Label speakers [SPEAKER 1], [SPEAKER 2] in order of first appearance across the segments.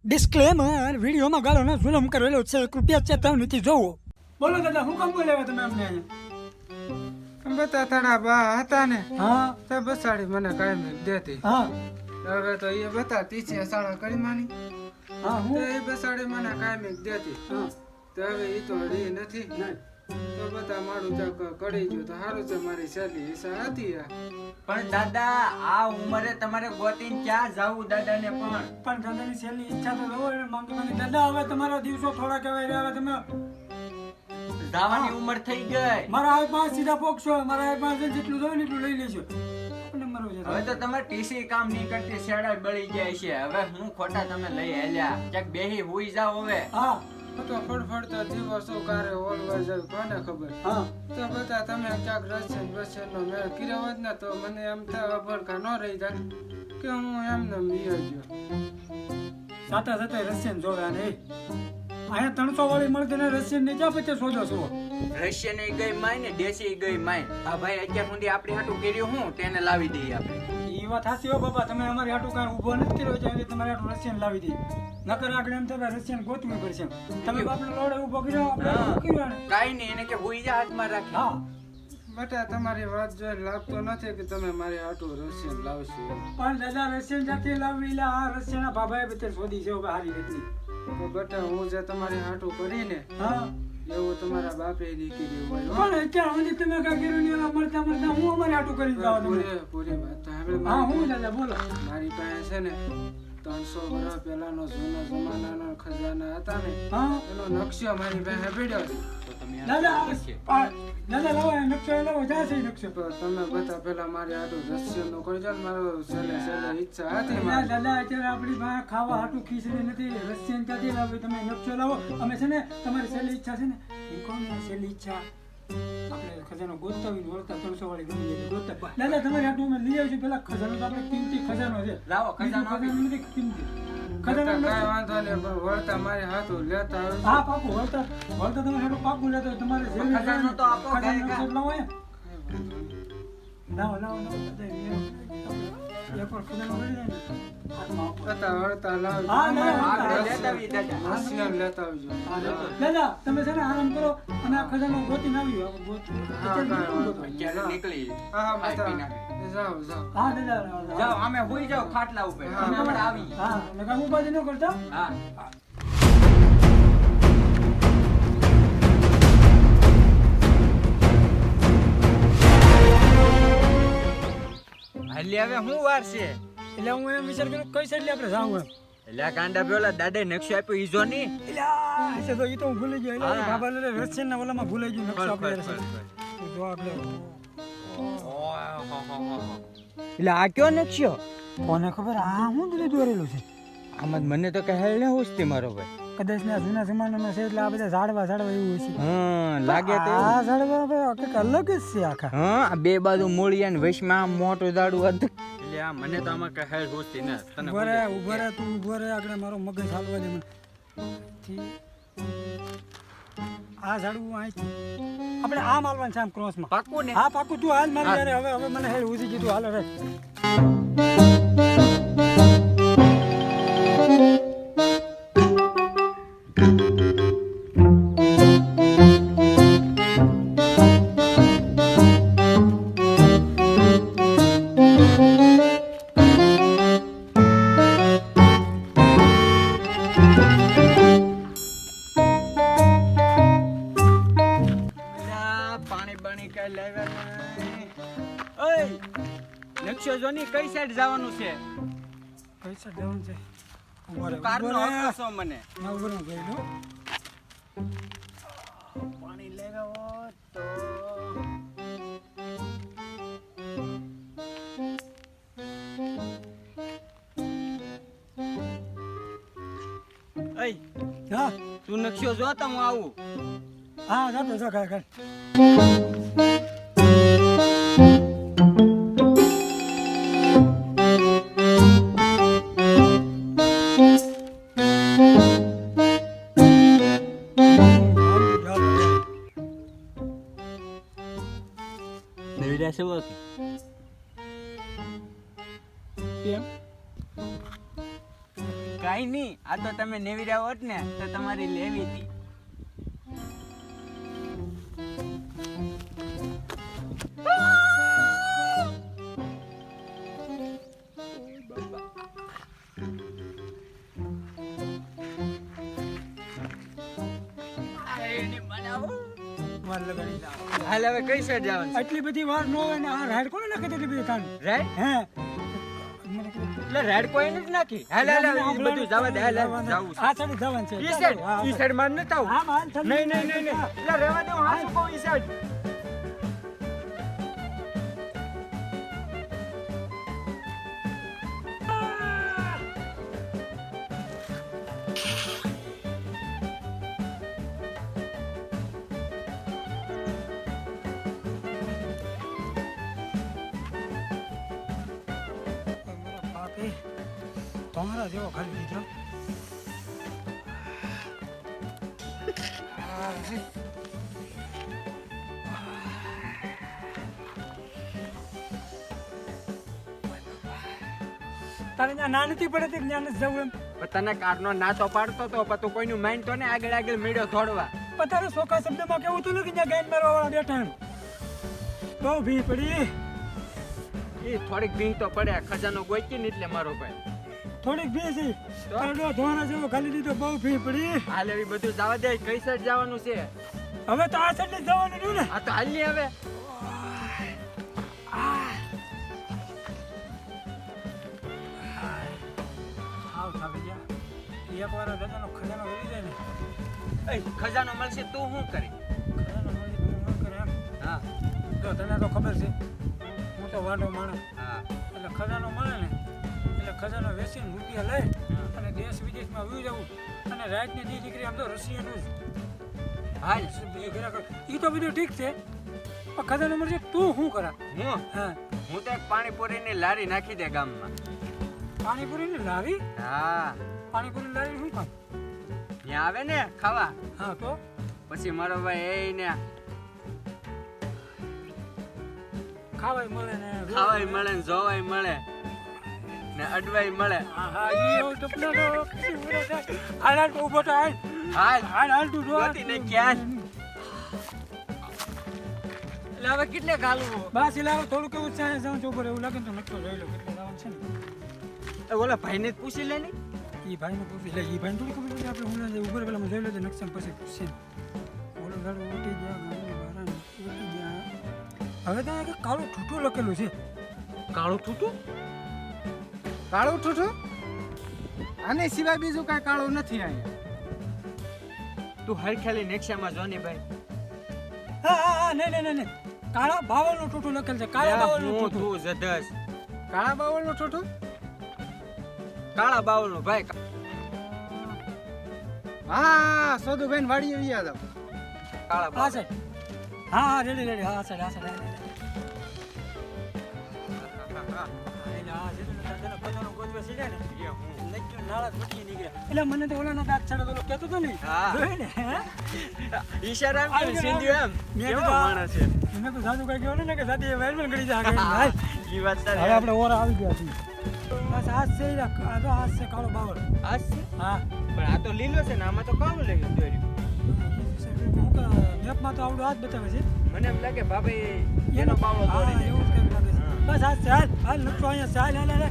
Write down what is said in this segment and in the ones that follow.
[SPEAKER 1] Disclaimer વિડીયોમાં ગાળોનો જુલમ કરેલો છે કૃપયા ચેતવણીથી જોવો. બોલો દાદા, હું કામ બોલાવ્યા તમે અમને અહીંયા?
[SPEAKER 2] બતા તારા બા હતા ને,
[SPEAKER 1] હા
[SPEAKER 2] તે બસાડી મને કાયમી દેતી.
[SPEAKER 1] હા
[SPEAKER 2] હવે તો એ બતા તીસે સાડા કરી માની,
[SPEAKER 1] હા
[SPEAKER 2] તે
[SPEAKER 1] હું
[SPEAKER 2] એ બસાડી મને કાયમી દેતી.
[SPEAKER 1] હા
[SPEAKER 2] તો હવે એ તો રહી નથી.
[SPEAKER 1] નહીં.
[SPEAKER 2] તો બતા મારું ચક કડી ગયું તો સારું છે, મારી સહેલી ઈચ્છા હતી આ.
[SPEAKER 3] પણ દાદા આ ઉંમરે તમારે ગોતીને ક્યાં જાવું દાદાને?
[SPEAKER 1] પણ દાદાની છેલ્લી ઈચ્છા તો રહો એને માંગી માંગી. દાદા હવે તમારા દિવસો થોડા કહેવાય રહ્યા. હવે તમે
[SPEAKER 3] જવાની ઉંમર થઈ ગઈ.
[SPEAKER 1] મારા હાથમાં સીધા પોકશો. મારા હાથમાં જેટલું જોઈએ ને એટલું લઈ લેશો. આપણને મરવું છે.
[SPEAKER 3] હવે તો તમારે ટીસી કામ નહીં કરતી, શેડા બળી જાય છે. હવે હું ખોટા તમે લઈ હેલ્યા ક્યાંક બેહી હુઈ જાવ હવે.
[SPEAKER 1] હા
[SPEAKER 2] તો ફડફડતા દિવસો કારે ઓલવા જાય કોને ખબર.
[SPEAKER 1] હા
[SPEAKER 2] તો બતા તમે ક્યાંક રસ્યન નો મેળ કર્યો હોત ને તો મને એમ થાય અભડકા ન રહી જાય કે હું એમને મિયો ગયો.
[SPEAKER 1] સાતા સાતા રશિયન જોવે અને અહીંયા 300 વાળી મળતી ને રશિયન ને ક્યાં પછી સોજો છો?
[SPEAKER 3] રશિયન ગઈ માય ને દેશી ગઈ માય. આ ભાઈ અત્યાર સુધી આપણી હાટું કર્યું હું તેને લાવી દઈએ આપણે.
[SPEAKER 1] એ વાત હાસી હો બાપા, તમે અમારી હાટું કાંઈ ઊભો નથી કર્યો છે એટલે તમારે હાટું રશિયન લાવી દઈએ. નકર આગળ એમ થાય રશિયન ગોતવી પડશે. તમે બાપને લોડે ઊભો કર્યો, આપણે ઊભો કર્યો ને.
[SPEAKER 3] કાઈ નહીં, એને કે હુઈ જા હાથમાં રાખી.
[SPEAKER 1] હા
[SPEAKER 2] બેટા તમારી વાત જોઈ લાગતો નથી કે તમે મારી હાટું રશિયન લાવશો.
[SPEAKER 1] પણ દાદા રશિયન જાતી લાવવી એટલે આ રશિયનના ભાભાએ બધે શોધી છે હવે હારી રીતની.
[SPEAKER 2] તો બેટા હું જે તમારી હાટું કરીને
[SPEAKER 1] હા
[SPEAKER 2] એવું તમારા બાપે દીકરી હોય.
[SPEAKER 1] પણ અત્યાર સુધી તમે કાંઈ કર્યું નહીં. એલા મળતા મળતા હું અમારી હાટું કરી જાવ તમે.
[SPEAKER 2] પૂરી વાત તો સાંભળો.
[SPEAKER 1] હા હું દાદા બોલો.
[SPEAKER 2] મારી પાસે છે ને 300 વર્ષ પહેલાનો જૂનો જમાનાનો ખજાના હતા ને,
[SPEAKER 1] હા
[SPEAKER 2] એનો નકશો મારી પાસે પડ્યો છે.
[SPEAKER 3] તો તમે આ
[SPEAKER 1] દાદા
[SPEAKER 3] છે.
[SPEAKER 1] દાદા લાવો એ નકશો લાવો. જ્યાં છે એ નકશો.
[SPEAKER 2] તો તમે બધા પેલા મારી હાટું રશિયનનું કરજો ને, મારો છેલ્લે ઈચ્છા હતી
[SPEAKER 1] દાદા
[SPEAKER 2] મારી.
[SPEAKER 1] દાદા અત્યારે આપણી પાસે ખાવા હાટું ખીચડી નથી. રશિયન ક્યાંથી લાવી? તમે નકશો લાવો. અમે છે ને તમારી છેલ્લી ઈચ્છા છે ને એ કોણ છેલ્લી ઈચ્છા આપણે ખજાનો ગોતતા હોય ને વળતા 300 વાળી ગમી જાય ગોતતા. દાદા તમારી હાટું અમે લઈ આવીશું. પેલા ખજાનો તો આપણે કિંમતી ખજાનો છે.
[SPEAKER 3] લાવો ખજાનો આપી.
[SPEAKER 1] ખજાનો નથી કિંમતી
[SPEAKER 2] બેટા,
[SPEAKER 1] ખજાનો
[SPEAKER 2] કાંઈ વાંધો નહીં, પણ વળતા મારી હાથું લેતા આવજો.
[SPEAKER 1] હા પાકું વળતા વળતા તમારે હાટું પાકું લેતો હોય. તમારે છેલ્લી
[SPEAKER 3] ખજાનો તો આપો,
[SPEAKER 1] ખજાનો
[SPEAKER 3] ગાયકા.
[SPEAKER 1] નકશો લાવો અહીંયા. લાવો લાવો લાવો દાદા એક વાર ખજાનો કરી જાય ને હાથમાં આપો.
[SPEAKER 2] વળતા વળતા લાવજો.
[SPEAKER 1] હા, ના, ના,
[SPEAKER 3] આપણે
[SPEAKER 1] હા.
[SPEAKER 3] લેતા આવી દાદા.
[SPEAKER 2] રશિયન લેતા આવજો.
[SPEAKER 1] દાદા તમે છે ને આરામ કરો અને આ ખજાનો ગોતીને આવ્યો.
[SPEAKER 2] હા, કાંઈ વાંધો
[SPEAKER 3] અત્યારે નીકળી
[SPEAKER 2] હા
[SPEAKER 3] ખાઈ પી
[SPEAKER 2] બધા
[SPEAKER 3] નાખી.
[SPEAKER 2] જાઓ જાઓ.
[SPEAKER 1] હા દાદા
[SPEAKER 3] જાઓ અમે હુઈ જાઓ ખાટલા ઉપર.
[SPEAKER 2] હા.
[SPEAKER 3] અમે હમણાં આવી.
[SPEAKER 1] હા નકા ઉપાધિ ન કરતા.
[SPEAKER 3] હા હાલી હવે હું વાર છે?
[SPEAKER 1] એટલે હું એમ વિચાર કર્યો કઈ સાઈડ આપણે જાવું એમ.
[SPEAKER 3] એટલે આ ગાંડા પેલા દાદાએ નકશો આપ્યો ઈજો ની.
[SPEAKER 1] એટલે આ હશે તો ઈ તો હું ભૂલી ગયો. એટલે
[SPEAKER 3] હા.
[SPEAKER 1] બાબા લે રશિયનના ઓલામાં ભૂલાઈ ગયું નકશો આપણે જો આપણે
[SPEAKER 3] એટલે આ કયો નકશો?
[SPEAKER 1] કોને ખબર આ હું બધું દોરેલું છે.
[SPEAKER 3] આમાં મને તો કહે ને હોસ્તી મારો ભાઈ.
[SPEAKER 1] કદાચ ને જૂના જમાનામાં છે એટલે આ બધા ઝાડવા એવું છે.
[SPEAKER 3] હા લાગે તો
[SPEAKER 1] આ ઝાડવા ભાઈ કંઈક અલગ જ છે આખા.
[SPEAKER 3] હા આ બે બાજુ મૂળિયા ને વચમાં આમ મોટું ઝાડું હતું. એટલે આ મને તો આમાં કહે હોસ્તી ને તને
[SPEAKER 1] ઉભો રે તું ઉભો રે. આગળ મારો મગજ હાલવા દે મને. આ ઝાડવું અહીંથી આપણે આમ હાલવાનું છે આમ ક્રોસમાં.
[SPEAKER 3] પાકું ને?
[SPEAKER 1] હા પાકું તું હાલ મારી યારે. હવે મને હેડ ઉજી કીધું હાલ રે.
[SPEAKER 3] પાણી બાણી કઈ લાવ્યા નહીં. ઓય નકશો જોની કઈ સાઈડ જવાનું છે?
[SPEAKER 1] પૈસા જવાનું છે. ઉભો રે
[SPEAKER 3] કારનો
[SPEAKER 1] ઉભો રે.
[SPEAKER 3] હક છો મને.
[SPEAKER 1] ના ઉભો રે ભાઈ લો.
[SPEAKER 3] પાણી લેવા તો ઓય
[SPEAKER 1] હા
[SPEAKER 3] તું નકશો જો તો હું આવું.
[SPEAKER 1] હા જાતો જા કાય કાય.
[SPEAKER 3] નવીરા છે કે
[SPEAKER 1] કેમ
[SPEAKER 3] કાઈ નહીં. આ તો તમે નેવી હોત ને તો તમારી લેવી હતી.
[SPEAKER 1] વાર લગાડી જાઓ.
[SPEAKER 3] હાલ હવે કઈ સાઈડ જવાનું?
[SPEAKER 1] આટલી બધી વાર ન હોય ને આ રાઈડ કોને નાખી દીધી બધી કાન
[SPEAKER 3] રાઈટ
[SPEAKER 1] હે
[SPEAKER 3] એટલે રેડ કોઈ નથી નાખી. હાલ હાલ હાલ, ઈ બધું જવા દે. હાલ હાલ જાવું છે.
[SPEAKER 1] આ સાઈડ જવાનું છે.
[SPEAKER 3] ઈ સાઈડ ઈ સાઈડ માં ન થાવ.
[SPEAKER 1] હા માલ થતી
[SPEAKER 3] નહીં નહીં નહીં નહીં. એટલે રહેવા દો. હા શું કહું ઈ સાઈડ.
[SPEAKER 1] મારા બાપે તમારા જેવો ખાલી દીધો. તારે ત્યાં ના નથી પડે ત્યાં નથી જવું એમ.
[SPEAKER 3] પણ તને કારનો નાચો પાડતો તો પણ તું કોઈનું માઇન્ડ તો ને આગળ આગળ મેળ્યો થોડવા.
[SPEAKER 1] પણ તારે સોખા શબ્દમાં કેવું તો નથી ત્યાં ગાયન મારવા વાળા બેઠા એમ. બહુ ભી પડી.
[SPEAKER 3] એ થોડીક ભીંગ તો પડે. ખજાનો ગોઈતી ને એટલે મારો ભાઈ.
[SPEAKER 1] થોડીક ભી છે. તારડો ધોવાના જેવો ખાલી દીધો બહુ ભી પડી.
[SPEAKER 3] હાલ એવી બધું જવા દે. કઈ સાઈડ જવાનું છે?
[SPEAKER 1] હવે તો આ સાઈડ જ જવાનું રહ્યું ને.
[SPEAKER 3] આ તો હાલ ની હવે.
[SPEAKER 1] આવ થાકી ગયા. એક વાર દાદાનો ખજાનો વળી જાય ને.
[SPEAKER 3] એ ખજાનો મળશે તું શું કરી?
[SPEAKER 1] ખજાનો મળી હું ન કરે એમ.
[SPEAKER 3] હા
[SPEAKER 1] જો તને તો ખબર છે હું તો વાંઢો માણસ.
[SPEAKER 3] હા
[SPEAKER 1] એટલે ખજાનો મળે ને એટલે ખજાનો વેચીને રૂપિયા લઈ અને દેશ વિદેશમાં વયું જવું અને રાતની દી દીકરી આમ તો રશિયનનું જ
[SPEAKER 3] હાલ
[SPEAKER 1] એ તો બધું ઠીક છે પણ ખજાનો મળશે તું શું કરા?
[SPEAKER 3] હું
[SPEAKER 1] હા
[SPEAKER 3] હું તો એક પાણીપુરીની લારી નાખી દે ગામમાં.
[SPEAKER 1] પાણીપુરીની લારી?
[SPEAKER 3] હા
[SPEAKER 1] પાણીપુરીની લારી શું કામ?
[SPEAKER 3] ત્યાં આવે ને ખાવા
[SPEAKER 1] હા તો
[SPEAKER 3] પછી મારો ભાઈ એ ને
[SPEAKER 1] ખાવાય મળે ને
[SPEAKER 3] ખાવાય મળે ને જોવાય મળે ને અડવાય મળે.
[SPEAKER 1] હા હા ઈ એવું સપના તો કશી ઉડે થાય. હાલ હાલ ઊભો તો હાલ
[SPEAKER 3] હાલ
[SPEAKER 1] હાલ હાલ તું જો
[SPEAKER 3] ગોતી ને ક્યાં? એટલે હવે કેટલે ખાલું?
[SPEAKER 1] બસ એટલે હવે થોડું કેવું ચાલે જાઉં છું ઉપર એવું લાગે ને તો નક્કો જોઈ લો કેટલે જવાનું છે ને.
[SPEAKER 3] ઓલા ભાઈને જ પૂછી લે ને.
[SPEAKER 1] ઈ ભાઈને પૂછી લે ઈ ભાઈને થોડી ખબર પડે આપણે હું ઉપર પેલા જોઈ લેજે નકશા પછી પૂછશે ઓલો ગાડો ઉઠી ગયા ગાડો વાળા ઉઠી ગયા. હવે ત્યાં એક કાળું ઠૂઠું લખેલું છે.
[SPEAKER 3] કાળું ઠૂઠું?
[SPEAKER 2] કાળું ઠૂઠું? આને સિવાય બીજું કાંઈ કાળું નથી અહીંયા.
[SPEAKER 3] તું હરખેલી નેક્ષામાં જો ને ભાઈ.
[SPEAKER 1] હા હા હા નહીં નહીં નહીં કાળા બાવળનું ઠૂઠું લખેલ છે. કાળા બાવળનું
[SPEAKER 3] હું
[SPEAKER 1] ઠૂઠું.
[SPEAKER 3] તું જધસ.
[SPEAKER 2] કાળા બાવળનું ઠૂઠું?
[SPEAKER 3] કાળા બાવળનું ભાઈ.
[SPEAKER 2] હા સોદુભાઈ વાડીએ વ્યા જાવ.
[SPEAKER 3] કાળા
[SPEAKER 1] આ
[SPEAKER 3] બાવળ.
[SPEAKER 1] સાઈડ હા હા રેડી રેડી હા આ સાઈડ આ સાઈડ એટલે મને તો ઓલા દાંત છાડો તો કેતો તો નહીં
[SPEAKER 3] હા.
[SPEAKER 1] જોઈ ને હે?
[SPEAKER 3] ઈશારા એમ કરે, સિંધ્યું એમ.
[SPEAKER 1] મેં
[SPEAKER 3] કેવો
[SPEAKER 1] કીધું આ-
[SPEAKER 3] માણસ છે.
[SPEAKER 1] મેં તો સાધુ કઈ કહેવાનું ને કે સાથી એ વાયરમેન કરી જા આગળ હાલ.
[SPEAKER 3] ઈ વાત તારી.
[SPEAKER 1] હવે આપણે ઓરા આવી ગયા છીએ બસ આ છે આ તો આ છે કાળો બાવળ
[SPEAKER 3] આ છે?
[SPEAKER 1] હા
[SPEAKER 3] પણ આ તો લીલો છે ને આમાં તો કાળું લાગ્યું દોર્યું.
[SPEAKER 1] મેપમાં તો આવડું હાથ બતાવે છે
[SPEAKER 3] મને એમ લાગે ભાભી એનો બાવળો
[SPEAKER 1] હા,
[SPEAKER 3] દોરી
[SPEAKER 1] એવું જ કંઈક લાગે છે.
[SPEAKER 3] હા.
[SPEAKER 1] બસ આ છે હાલ હાલ નકરો અહીંયા છે હાલ હાલ હાલ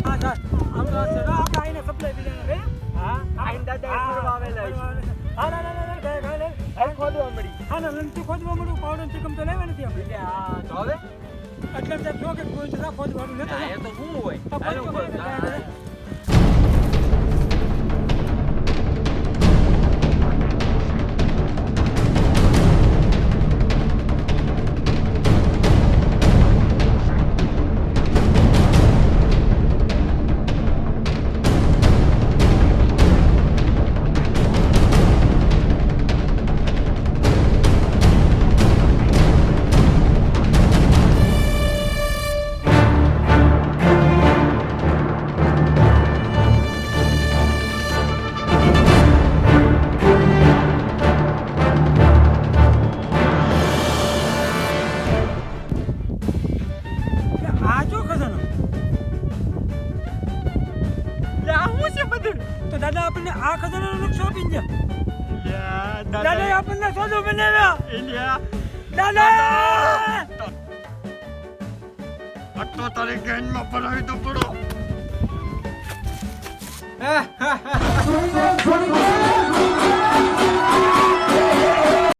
[SPEAKER 1] હા ચાલ આવડો હાથ છે જો આપણે આઈને સપ્લાય બીજાને રે
[SPEAKER 3] હા આઈન દાદા ફરવા આવેલા છે.
[SPEAKER 1] હાલ હાલ હાલ હાલ ગાય ગાય
[SPEAKER 3] હાલ ખોદવા મળી.
[SPEAKER 1] હા ના નથી ખોદવા મળ્યું પાવડર ચીકમ તો લેવા નથી આપણે
[SPEAKER 3] એટલે આ તો હવે
[SPEAKER 1] એટલે ત્યાં જો કે કોઈ તો ખોદવાનું લેતો
[SPEAKER 3] આ એ તો શું હોય?
[SPEAKER 1] તો
[SPEAKER 3] હાલો,
[SPEAKER 1] ખોદવા
[SPEAKER 3] ખોદ.
[SPEAKER 1] મળે ને
[SPEAKER 3] હા.
[SPEAKER 1] દાદા આપણને આ ખજાનાનો નકશો આપી દે.
[SPEAKER 4] લ્યા,
[SPEAKER 1] દાદાએ આપણને સોજો બનાવ્યા.
[SPEAKER 4] લ્યા,
[SPEAKER 1] દાદા
[SPEAKER 4] આ તો તારી ગેંગમાં પડાવી તો પડો.
[SPEAKER 2] હા, હા, હા.